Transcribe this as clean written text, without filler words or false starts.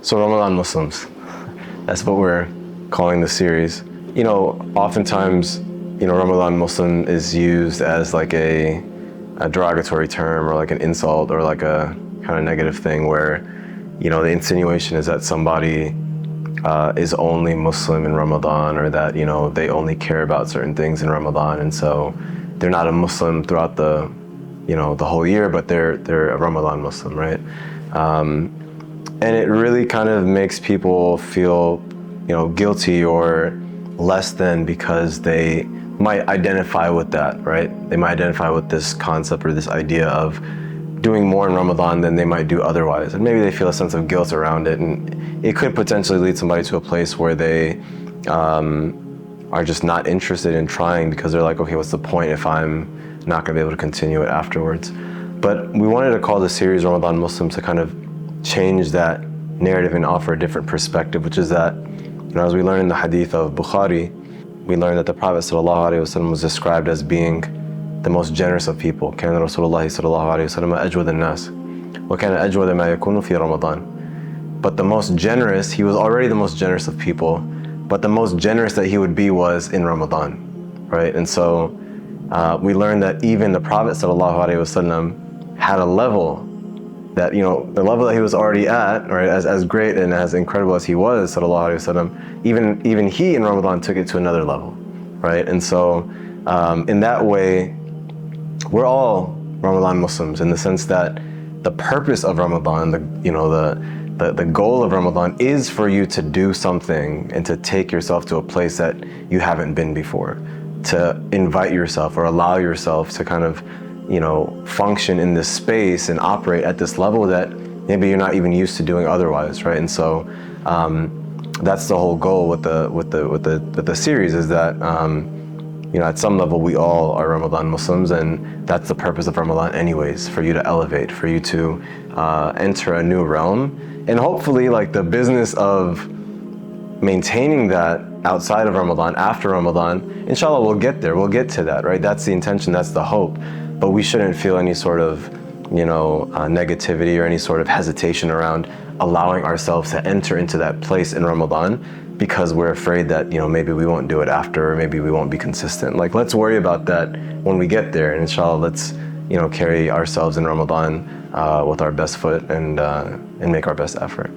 So Ramadan Muslims, that's what we're calling the series. You know, oftentimes, Ramadan Muslim is used as like a derogatory term or like an insult or like a kind of negative thing where, the insinuation is that somebody is only Muslim in Ramadan, or that, they only care about certain things in Ramadan, and so they're not a Muslim throughout the whole year, but they're a Ramadan Muslim, right? And it really kind of makes people feel, guilty or less than because they might identify with that, right? They might identify with this concept or this idea of doing more in Ramadan than they might do otherwise. And maybe they feel a sense of guilt around it, and it could potentially lead somebody to a place where they are just not interested in trying because they're like, okay, what's the point if I'm not gonna be able to continue it afterwards? But we wanted to call the series Ramadan Muslims to kind of change that narrative and offer a different perspective, which is that, as we learn in the hadith of Bukhari, we learn that the Prophet ﷺ was described as being the most generous of people. كان رسول الله صلى الله عليه وسلم أجود الناس وكان أجود ما يكون في رمضان. But the most generous, he was already the most generous of people, but the most generous that he would be was in Ramadan, right? And so we learned that even the Prophet ﷺ had a level that, the level that he was already at, right, as great and as incredible as he was, sallallahu alaihi wasallam, even he in Ramadan took it to another level, right? And so in that way, we're all Ramadan Muslims in the sense that the purpose of Ramadan, the goal of Ramadan is for you to do something and to take yourself to a place that you haven't been before, to invite yourself or allow yourself to kind of function in this space and operate at this level that maybe you're not even used to doing otherwise, right? And so that's the whole goal with the series, is that at some level we all are Ramadan Muslims, and that's the purpose of Ramadan anyways, for you to elevate, for you to enter a new realm, and hopefully like the business of maintaining that outside of Ramadan, after Ramadan, inshallah we'll get there, we'll get to that, right? That's the intention, that's the hope. But we shouldn't feel any sort of, negativity or any sort of hesitation around allowing ourselves to enter into that place in Ramadan because we're afraid that, maybe we won't do it after, or maybe we won't be consistent. Like, let's worry about that when we get there, and inshallah, let's, carry ourselves in Ramadan with our best foot and make our best effort.